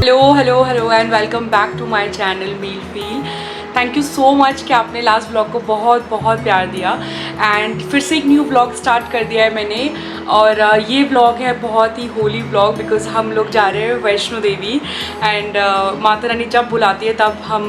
Hello and welcome back to my channel meal feel. Thank you so much कि आपने last vlog को बहुत बहुत प्यार दिया एंड फिर से एक न्यू व्लॉग स्टार्ट कर दिया है मैंने। और ये व्लॉग है बहुत ही होली व्लॉग बिकॉज़ हम लोग जा रहे हैं वैष्णो देवी एंड माता रानी जब बुलाती है तब हम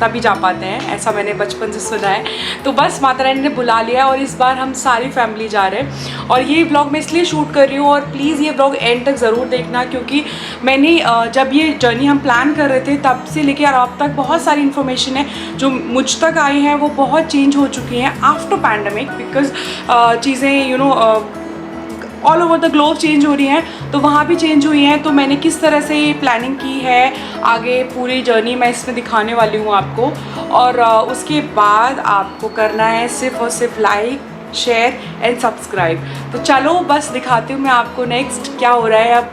तभी जा पाते हैं, ऐसा मैंने बचपन से सुना है। तो बस माता रानी ने बुला लिया और इस बार हम सारी फैमिली जा रहे हैं। और ये व्लॉग मैं इसलिए शूट कर रही हूँ और प्लीज़ ये व्लॉग एंड तक ज़रूर देखना, क्योंकि मैंने जब ये जर्नी हम प्लान कर रहे थे तब से लेकर अब तक बहुत सारी इन्फॉर्मेशन है जो मुझ तक आई हैं, वो बहुत चेंज हो चुकी हैं आफ्टर पैंडमिक बिकॉज चीज़ें all over the globe change हो रही हैं, तो वहाँ भी चेंज हुई हैं। तो मैंने किस तरह से प्लानिंग की है आगे पूरी जर्नी मैं इसमें दिखाने वाली हूँ आपको। और उसके बाद आपको करना है सिर्फ और सिर्फ लाइक, शेयर एंड सब्सक्राइब। तो चलो बस दिखाती हूँ मैं आपको नेक्स्ट क्या हो रहा है अब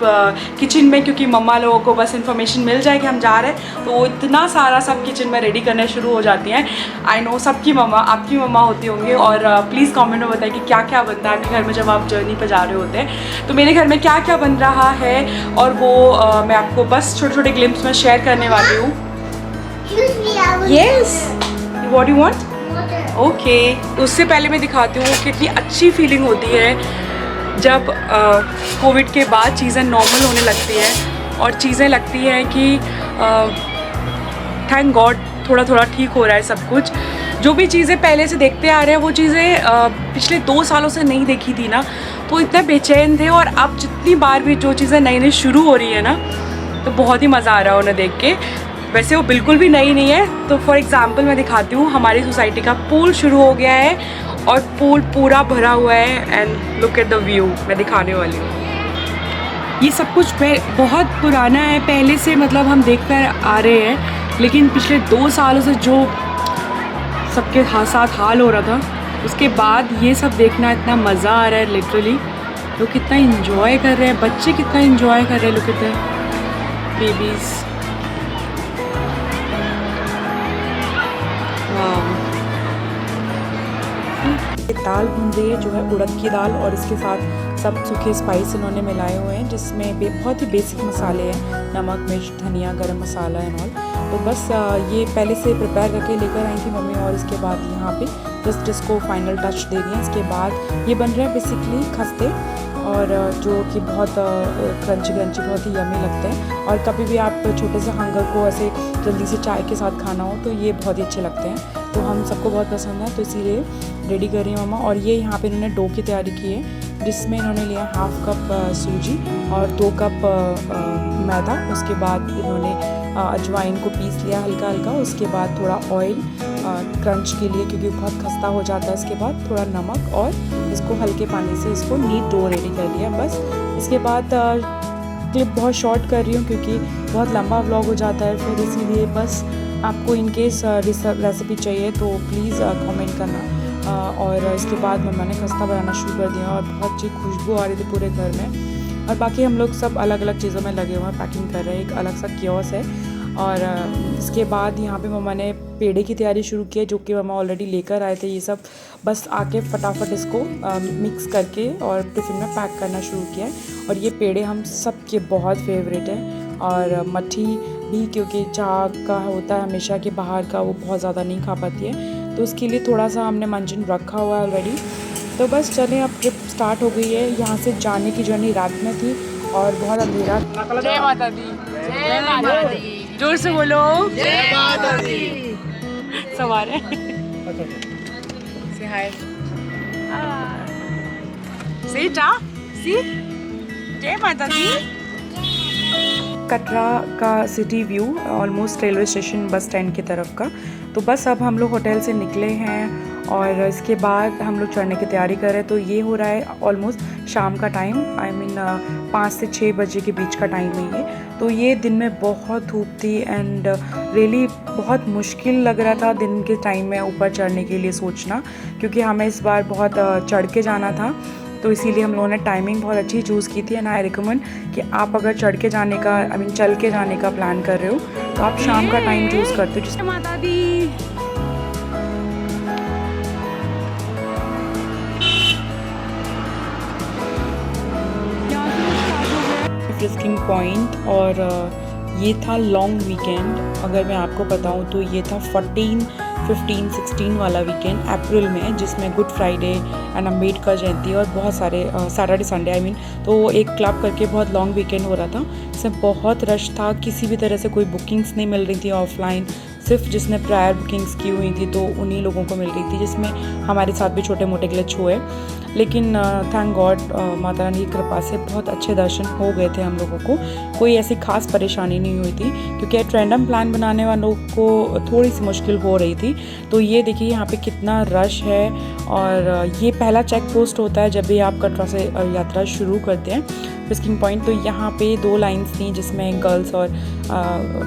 किचन में, क्योंकि मम्मा लोगों को बस इन्फॉर्मेशन मिल जाए कि हम जा रहे हैं तो वो इतना सारा सब किचन में रेडी करने शुरू हो जाती हैं। आई नो सबकी मम्मा, आपकी मम्मा होती होंगी। और प्लीज़ कमेंट में बताएं कि क्या क्या बनता है आपके घर में जब आप जर्नी पर जा रहे होते हैं। तो मेरे घर में क्या क्या बन रहा है और वो मैं आपको बस छोटे छोटे ग्लिम्स में शेयर करने वाली हूँ। Yes, what do you want? Okay, उससे पहले मैं दिखाती हूँ कितनी अच्छी फीलिंग होती है जब कोविड के बाद चीज़ें नॉर्मल होने लगती हैं और चीज़ें लगती हैं कि थैंक गॉड थोड़ा थोड़ा ठीक हो रहा है सब कुछ। जो भी चीज़ें पहले से देखते आ रहे हैं वो चीज़ें पिछले 2 सालों से नहीं देखी थी ना, तो इतना बेचैन थे। और अब जितनी बार भी जो चीज़ें नई नई शुरू हो रही है ना, तो बहुत ही मज़ा आ रहा है उन्हें देख के। वैसे वो बिल्कुल भी नई नहीं है। तो फॉर एग्ज़ाम्पल मैं दिखाती हूँ, हमारी सोसाइटी का पूल शुरू हो गया है और पूल पूरा भरा हुआ है and look at the view. मैं दिखाने वाली हूँ, ये सब कुछ बहुत पुराना है, पहले से मतलब हम देख कर आ रहे हैं, लेकिन पिछले 2 सालों से जो सबके साथ हाल हो रहा था उसके बाद ये सब देखना इतना मज़ा आ रहा है। लिटरली लोग कितना इंजॉय कर रहे हैं, बच्चे कितना इंजॉय कर रहे हैं। Look at the babies. दाल भून रही है जो है उड़द की दाल, और इसके साथ सब सूखे स्पाइस इन्होंने मिलाए हुए हैं जिसमें बहुत ही बेसिक मसाले हैं, नमक, मिर्च, धनिया, गरम मसाला एंड ऑल। तो बस ये पहले से प्रिपेयर करके लेकर आई थी मम्मी, और इसके बाद यहाँ पे जस्ट इसको फाइनल टच दे रही हैं। इसके बाद ये बन रहा है बेसिकली खस्ते, और जो कि बहुत क्रंची बहुत ही यमी लगते हैं। और कभी भी आप छोटे से हंगर को ऐसे जल्दी से चाय के साथ खाना हो तो ये बहुत ही अच्छे लगते हैं, तो हम सबको बहुत पसंद है। तो इसीलिए रेडी कर रही हूँ मम्मा। और ये यहाँ पे इन्होंने डो की तैयारी की है जिसमें इन्होंने लिया 1/2 कप सूजी और 2 कप मैदा। उसके बाद इन्होंने अजवाइन को पीस लिया हल्का हल्का। उसके बाद थोड़ा ऑयल क्रंच के लिए, क्योंकि बहुत खस्ता हो जाता है। इसके बाद थोड़ा नमक और इसको हल्के पानी से इसको नीट डो रेडी कर लिया बस। इसके बाद क्लिप बहुत शॉर्ट कर रही हूँ क्योंकि बहुत लंबा व्लॉग हो जाता है फिर, इसीलिए बस आपको इनकेस रेसिपी चाहिए तो प्लीज़ कमेंट करना। और इसके बाद मम्मा ने खस्ता बनाना शुरू कर दिया और बहुत अच्छी खुशबू आ रही थी पूरे घर में। और बाकी हम लोग सब अलग अलग चीज़ों में लगे हुए हैं, पैकिंग कर रहे हैं, एक अलग सा कियोस है। और इसके बाद यहाँ पे मम्मा ने पेड़े की तैयारी शुरू की है जो कि मम्मा ऑलरेडी लेकर आए थे। ये सब बस आके फटाफट इसको मिक्स करके और टिफ़िन में पैक करना शुरू किया है। और ये पेड़े हम सब के बहुत फेवरेट हैं, और मट्ठी भी, क्योंकि चाह का होता है हमेशा कि बाहर का वो बहुत ज़्यादा नहीं खा पाती है, तो उसके लिए थोड़ा सा हमने मंचन रखा हुआ है ऑलरेडी। तो बस चलें, अब ट्रिप स्टार्ट हो गई है। यहाँ से जाने की जर्नी रात में थी और बहुत अंधेरा। जय माता दी, जय माता दी, जोर से बोलो जय माता दी। सवार है से हाय से टा सी जय माता दी। कटरा का city view, almost railway station bus stand की तरफ का। तो बस अब हम लोग होटल से निकले हैं और इसके बाद हम लोग चढ़ने की तैयारी कर रहे हैं। तो ये हो रहा है ऑलमोस्ट शाम का टाइम, आई मीन 5 से 6 बजे के बीच का टाइम है ये। तो ये दिन में बहुत धूप थी एंड रियली बहुत मुश्किल लग रहा था दिन के टाइम में ऊपर चढ़ने के लिए सोचना, क्योंकि हमें इस बार बहुत चढ़ के जाना था। तो इसीलिए हम लोगों ने टाइमिंग बहुत अच्छी चूज़ की थी। एंड आई रिकमेंड कि आप अगर चढ़ के जाने का, आई मीन चल के जाने का प्लान कर रहे हो तो आप शाम का टाइम चूज़ करते हो। जिससे माता दी फ्रिस्किंग पॉइंट और ये था लॉन्ग वीकेंड। अगर मैं आपको बताऊं तो ये था 14, 15, 16 वाला वीकेंड अप्रैल में, जिसमें गुड फ्राइडे एंड अम्बेडकर जयंती और बहुत सारे सैटरडे संडे आई मीन, तो एक क्लब करके बहुत लॉन्ग वीकेंड हो रहा था। इसमें बहुत रश था, किसी भी तरह से कोई बुकिंग्स नहीं मिल रही थी ऑफलाइन, सिर्फ जिसने प्रायर बुकिंग्स की हुई थी तो उन्हीं लोगों को मिल रही थी, जिसमें हमारे साथ भी छोटे मोटे ग्लिच हुए। लेकिन थैंक गॉड माता रानी की कृपा से बहुत अच्छे दर्शन हो गए थे हम लोगों को, कोई ऐसी खास परेशानी नहीं हुई थी, क्योंकि रैंडम प्लान बनाने वालों को थोड़ी सी मुश्किल हो रही थी। तो ये देखिए यहाँ पे कितना रश है, और ये पहला चेक पोस्ट होता है जब भी आप कटरा से यात्रा शुरू करते हैं, फिस्किंग पॉइंट। तो यहाँ पे 2 लाइन्स थी, जिसमें गर्ल्स और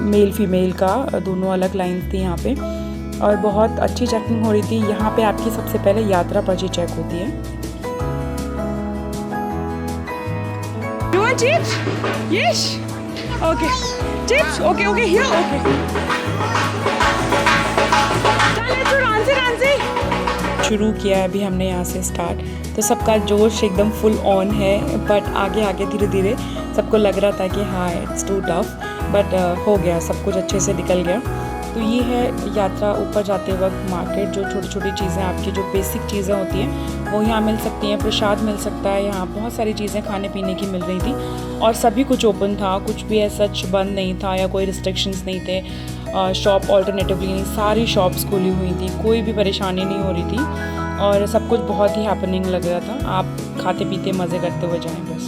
मेल फीमेल का दोनों अलग लाइन्स थी यहाँ पे, और बहुत अच्छी चेकिंग हो रही थी। यहाँ पे आपकी सबसे पहले यात्रा पर्ची चेक होती है। You want chips? Yes. Okay. Chips? Okay, okay, here, okay. शुरू किया है अभी हमने यहाँ से स्टार्ट, तो सबका जोश एकदम फुल ऑन है, बट आगे आगे धीरे धीरे सबको लग रहा था कि हाँ इट्स टू टफ, बट हो गया, सब कुछ अच्छे से निकल गया। तो ये है यात्रा। ऊपर जाते वक्त मार्केट, जो छोटी छोटी चीज़ें आपकी जो बेसिक चीज़ें होती हैं वो यहाँ मिल सकती हैं, प्रसाद मिल सकता है, यहाँ बहुत सारी चीज़ें खाने पीने की मिल रही थी, और सभी कुछ ओपन था, कुछ भी ऐसा सच बंद नहीं था या कोई रिस्ट्रिक्शंस नहीं थे। शॉप ऑल्टरनेटिवली नहीं, सारी शॉप्स खुली हुई थी, कोई भी परेशानी नहीं हो रही थी, और सब कुछ बहुत ही हैपनिंग लग रहा था। आप खाते पीते मज़े करते हुए जाएं बस।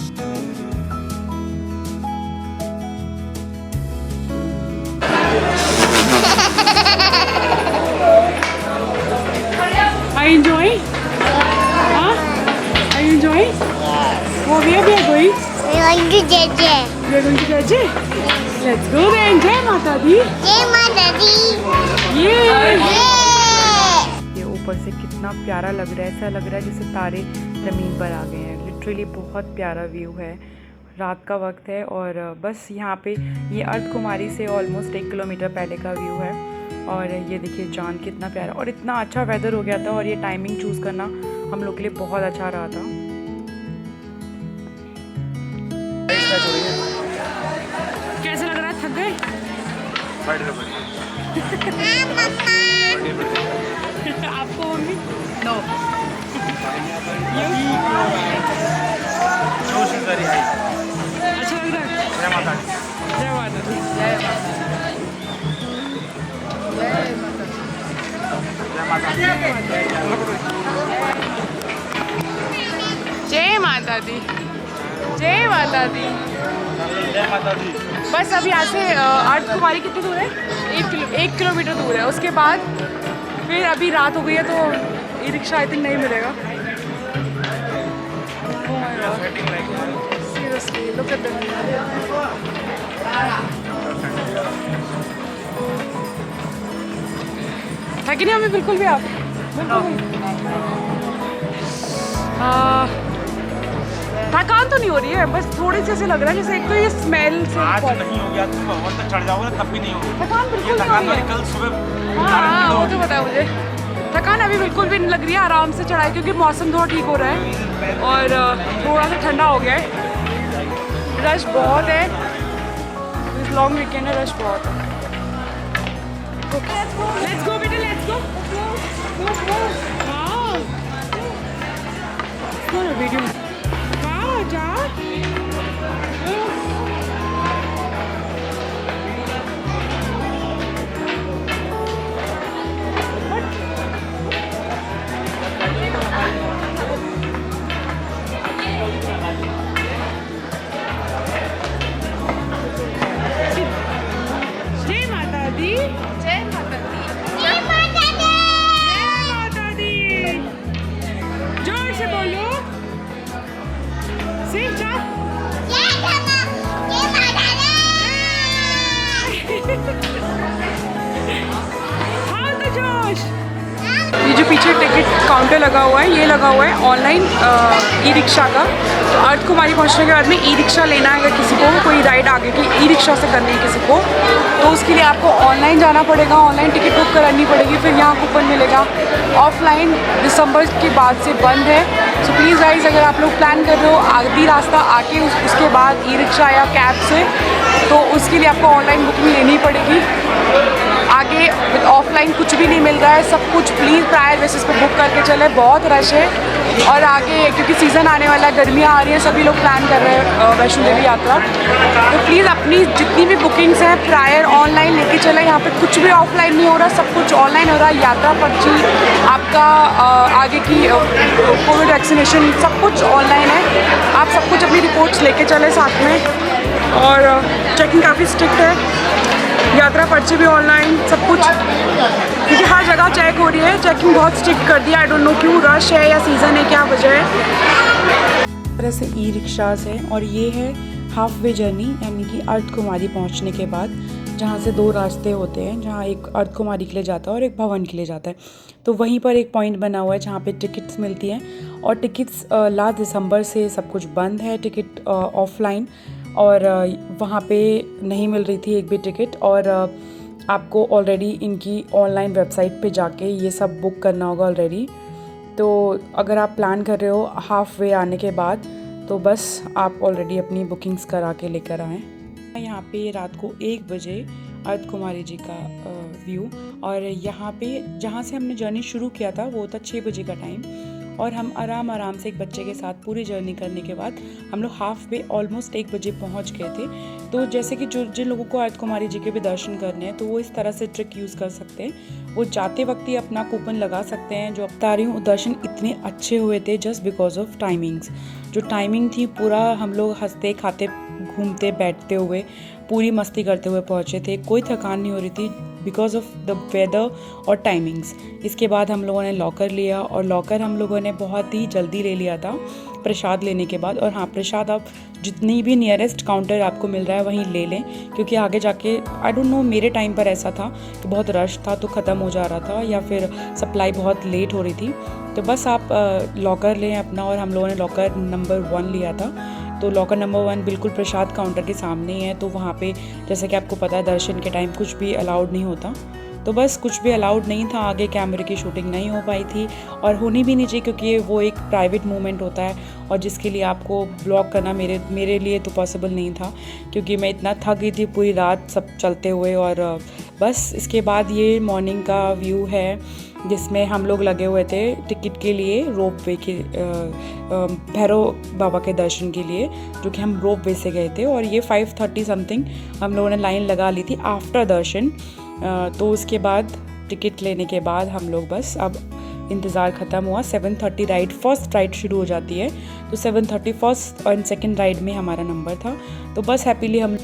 Are you enjoying? Huh? Are you enjoying? Yes. Where we are going? We are going to JJ. We are going to JJ? Let's go then. Jai Mata Di. Jai Mata Di. Yeah. Yeah. ये ऊपर से कितना प्यारा लग रहा है, ऐसा लग रहा है जैसे तारे ज़मीन पर आ गए हैं। लिटरली बहुत प्यारा व्यू है। रात का वक्त है, और बस यहाँ पे ये अर्ध कुमारी से ऑलमोस्ट 1 किलोमीटर पहले का व्यू है। और ये देखिए चाँद कितना प्यारा, और इतना अच्छा वेदर हो गया था, और ये टाइमिंग चूज़ करना हम लोग के लिए बहुत अच्छा रहा था। कैसा लग रहा है? थक गए? आपको मम्मी? नो। अच्छा लग रहा है? जय माता दी। जय माता दी। जय माता दी। जय माता दी। जय माता दी। बस अभी यहाँ से अर्ध कुमारी कितनी दूर है? 1 किलोमीटर दूर है। उसके बाद फिर अभी रात हो गई है, तो ई रिक्शा आई थिंक नहीं मिलेगा। Seriously look at that. है कि नहीं हमें बिल्कुल भी? आप थकान तो नहीं हो रही है, बस थोड़ी सी ऐसे लग रहा है जैसे एक तो ये स्मेल से आज नहीं हो गया, तुम भवन तक चढ़ जाओगे तब भी नहीं होगी थकान बिल्कुल ये नहीं थकान हो रही वाली है। कल सुबह हाँ वो तो पता है मुझे। थकान अभी बिल्कुल भी नहीं लग रही है, आराम से चढ़ाई, क्योंकि मौसम थोड़ा ठीक हो रहा है और थोड़ा सा ठंडा हो गया है। रश बहुत है, इस लॉन्ग वीकेंड है, रश बहुत है। लेट्स गो बेटा, लेट्स गो। वीडियो जा जय माता दी। जय माता दी। Jai Mata Di. जय माता दी। जोर से बोलो। सिर्फ जा। Jai Mama. Jai Mata Di. हाँ तो जोश। ये जो पीछे टिकट काउंटर लगा हुआ है, ये लगा हुआ है ऑनलाइन ई रिक्शा का। तो अर्थ कुमारी पहुंचने के बाद में ई रिक्शा लेना है, अगर किसी को कोई राइड आगे की ई रिक्शा से करनी है किसी को, तो उसके लिए आपको ऑनलाइन जाना पड़ेगा, ऑनलाइन टिकट बुक करानी पड़ेगी, फिर यहाँ कूपन मिलेगा। ऑफलाइन दिसंबर के बाद से बंद है। सो प्लीज़ गाइस, अगर आप लोग प्लान कर रहे हो आधी रास्ता आके उसके बाद ई रिक्शा या कैब से, तो उसके लिए आपको ऑनलाइन बुकिंग लेनी पड़ेगी। आगे ऑफलाइन कुछ भी नहीं मिल रहा है, सब कुछ प्लीज़ प्रायर बेसिस पे बुक करके चले, बहुत रश है। और आगे क्योंकि सीज़न आने वाला है, गर्मियाँ आ रही हैं, सभी लोग प्लान कर रहे हैं वैष्णो देवी यात्रा। तो प्लीज़ अपनी जितनी भी बुकिंग्स हैं प्रायर ऑनलाइन लेके चले। यहाँ पे कुछ भी ऑफलाइन नहीं हो रहा, सब कुछ ऑनलाइन हो रहा है। यात्रा पर्ची, आपका आगे की कोविड वैक्सीनेशन, सब कुछ ऑनलाइन है। आप सब कुछ अपनी रिपोर्ट्स लेके चले साथ में। और चेकिंग काफ़ी स्ट्रिक्ट है, यात्रा पर्ची भी ऑनलाइन, सब कुछ, क्योंकि हर जगह चेक हो रही है। चेकिंग बहुत स्ट्रिक्ट कर दिया, आई डोंट नो क्यों, रश है या सीज़न है, क्या वजह है। इस तरह से ई रिक्शाज है। और ये है हाफ वे जर्नी, यानी कि अर्थ कुमारी पहुंचने के बाद, जहाँ से दो रास्ते होते हैं, जहाँ एक अर्थ कुमारी के लिए जाता है और एक भवन के लिए जाता है। तो वहीं पर एक पॉइंट बना हुआ है जहाँ पे टिकट्स मिलती हैं। और टिकट्स लास्ट दिसंबर से सब कुछ बंद है, टिकट ऑफलाइन, और वहाँ पे नहीं मिल रही थी एक भी टिकट। और आपको ऑलरेडी इनकी ऑनलाइन वेबसाइट पे जाके ये सब बुक करना होगा ऑलरेडी। तो अगर आप प्लान कर रहे हो हाफ वे आने के बाद, तो बस आप ऑलरेडी अपनी बुकिंग्स करा के लेकर आएँ। यहाँ पे रात को 1 बजे अर्थ कुमारी जी का व्यू। और यहाँ पे जहाँ से हमने जर्नी शुरू किया था वो था 6 बजे का टाइम। और हम आराम से एक बच्चे के साथ पूरी जर्नी करने के बाद हम लोग हाफ वे ऑलमोस्ट 1 बजे पहुँच गए थे। तो जैसे कि जिन लोगों को अर्थ कुमारी जी के भी दर्शन करने हैं, तो वो इस तरह से ट्रिक यूज़ कर सकते हैं। वो जाते वक्त ही अपना कूपन लगा सकते हैं। जो बता रही हूँ, दर्शन इतने अच्छे हुए थे जस्ट बिकॉज ऑफ टाइमिंग्स। जो टाइमिंग थी, पूरा हम लोग हंसते खाते घूमते बैठते हुए पूरी मस्ती करते हुए पहुँचे थे। कोई थकान नहीं हो रही थी बिकॉज ऑफ द वेदर और टाइमिंग्स। इसके बाद हम लोगों ने लॉकर लिया, और लॉकर हम लोगों ने बहुत ही जल्दी ले लिया था प्रसाद लेने के बाद। और हाँ, प्रसाद आप जितनी भी नियरेस्ट काउंटर आपको मिल रहा है वहीं ले लें, क्योंकि आगे जाके आई डोंट नो, मेरे टाइम पर ऐसा था कि बहुत रश था तो ख़त्म हो जा रहा था, या फिर सप्लाई बहुत लेट हो रही थी। तो बस आप लॉकर लें अपना। और हम लोगों ने लॉकर नंबर 1 लिया था। तो लॉकर नंबर 1 बिल्कुल प्रसाद काउंटर के सामने ही है। तो वहाँ पे जैसे कि आपको पता है, दर्शन के टाइम कुछ भी अलाउड नहीं होता। तो बस कुछ भी अलाउड नहीं था, आगे कैमरे की शूटिंग नहीं हो पाई थी, और होनी भी नहीं चाहिए, क्योंकि वो एक प्राइवेट मोमेंट होता है, और जिसके लिए आपको ब्लॉग करना मेरे लिए तो पॉसिबल नहीं था, क्योंकि मैं इतना थक गई थी पूरी रात सब चलते हुए। और बस इसके बाद ये मॉर्निंग का व्यू है, जिसमें हम लोग लगे हुए थे टिकट के लिए रोप वे के, भैरव बाबा के दर्शन के लिए, जो कि हम रोप वे से गए थे। और ये 5:30 समथिंग हम लोगों ने लाइन लगा ली थी आफ्टर दर्शन। तो उसके बाद टिकट लेने के बाद हम लोग बस अब इंतज़ार ख़त्म हुआ। 7:30 राइड, फर्स्ट राइड शुरू हो जाती है। तो 7:30 फर्स्ट और सेकंड राइड में हमारा नंबर था। तो बस हैप्पीली हम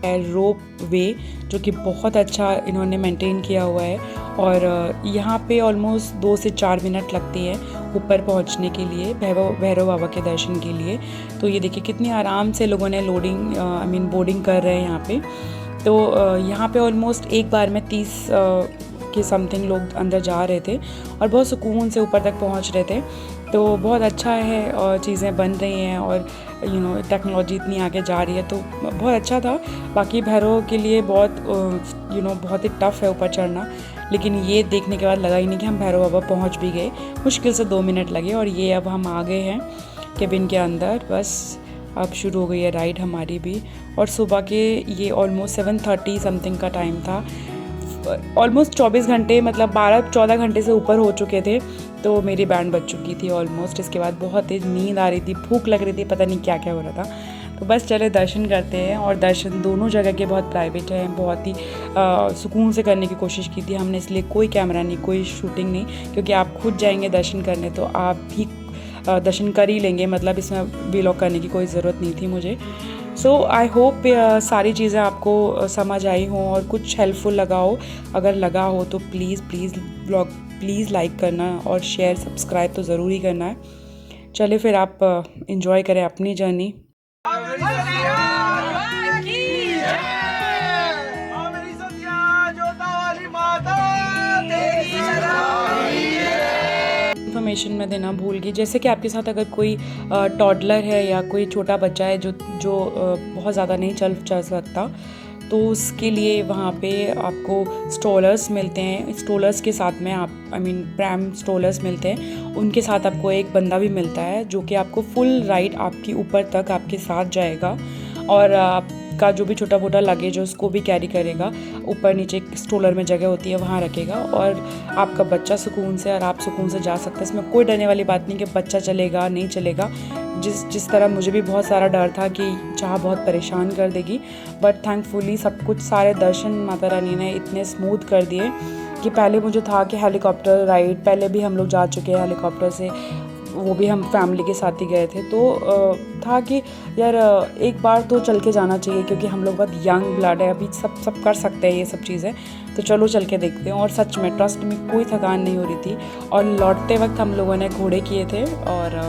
रोप वे, जो कि बहुत अच्छा इन्होंने मेंटेन किया हुआ है। और यहाँ पे ऑलमोस्ट 2 से 4 मिनट लगती है ऊपर पहुँचने के लिए, भैरव बाबा के दर्शन के लिए। तो ये देखिए कितनी आराम से लोगों ने बोर्डिंग कर रहे हैं यहाँ पे। तो यहाँ पे ऑलमोस्ट एक बार में 30 के समथिंग लोग अंदर जा रहे थे, और बहुत सुकून से ऊपर तक पहुँच रहे थे। तो बहुत अच्छा है, और चीज़ें बन रही हैं, और टेक्नोलॉजी इतनी आगे जा रही है, तो बहुत अच्छा था। बाकी भैरव के लिए बहुत बहुत ही टफ़ है ऊपर चढ़ना, लेकिन ये देखने के बाद लगा ही नहीं कि हम भैरव बाबा पहुंच भी गए। मुश्किल से 2 मिनट लगे, और ये अब हम आ गए हैं केबिन के अंदर। बस अब शुरू हो गई है राइड हमारी भी। और सुबह के ये ऑलमोस्ट 7:30 समथिंग का टाइम था। ऑलमोस्ट 24 घंटे, मतलब 12-14 घंटे से ऊपर हो चुके थे। तो मेरी बैंड बज चुकी थी ऑलमोस्ट। इसके बाद बहुत तेज़ नींद आ रही थी, भूख लग रही थी, पता नहीं क्या क्या हो रहा था। तो बस चले दर्शन करते हैं। और दर्शन दोनों जगह के बहुत प्राइवेट हैं, बहुत ही सुकून से करने की कोशिश की थी हमने, इसलिए कोई कैमरा नहीं, कोई शूटिंग नहीं, क्योंकि आप खुद जाएंगे दर्शन करने तो आप भी दर्शन कर ही लेंगे, मतलब इसमें व्लॉग करने की कोई ज़रूरत नहीं थी मुझे। सो आई होप सारी चीज़ें आपको समझ आई हों और कुछ हेल्पफुल लगा हो। अगर लगा हो तो प्लीज़ लाइक करना, और शेयर सब्सक्राइब तो ज़रूर ही करना है। चले फिर आप इंजॉय करें अपनी जर्नी। इन्फॉर्मेशन मैं देना भूल गई, जैसे कि आपके साथ अगर कोई टॉडलर है या कोई छोटा बच्चा है जो बहुत ज़्यादा नहीं चल सकता, तो उसके लिए वहाँ पे आपको स्ट्रोलर्स मिलते हैं। स्ट्रोलर्स के साथ में आप प्रैम स्ट्रोलर्स मिलते हैं, उनके साथ आपको एक बंदा भी मिलता है जो कि आपको फुल राइड आपकी ऊपर तक आपके साथ जाएगा और आपका जो भी छोटा मोटा लगेज है उसको भी कैरी करेगा। ऊपर नीचे स्ट्रोलर में जगह होती है वहाँ रखेगा और आपका बच्चा सुकून से और आप सुकून से जा सकते हैं। इसमें कोई डरने वाली बात नहीं कि बच्चा चलेगा नहीं चलेगा। जिस तरह मुझे भी बहुत सारा डर था कि चाह बहुत परेशान कर देगी, बट थैंकफुली सब कुछ सारे दर्शन माता रानी ने इतने स्मूथ कर दिए कि पहले मुझे था कि हेलीकॉप्टर राइड, पहले भी हम लोग जा चुके हैं हेलीकॉप्टर से, वो भी हम फैमिली के साथ ही गए थे, तो था कि यार एक बार तो चल के जाना चाहिए क्योंकि हम लोग बहुत यंग ब्लड है, अभी सब कर सकते हैं ये सब चीज़ें, तो चलो चल के देखते हैं। और सच में ट्रस्ट में कोई थकान नहीं हो रही थी। और लौटते वक्त हम लोगों ने घोड़े किए थे और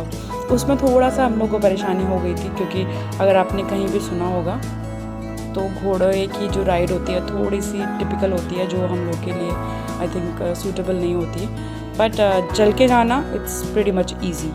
उसमें थोड़ा सा हम लोग को परेशानी हो गई थी क्योंकि अगर आपने कहीं भी सुना होगा तो घोड़े की जो राइड होती है थोड़ी सी टिपिकल होती है, जो हम लोग के लिए आई थिंक सूटेबल नहीं होती, बट चल के जाना इट्स प्रीटी मच ईजी।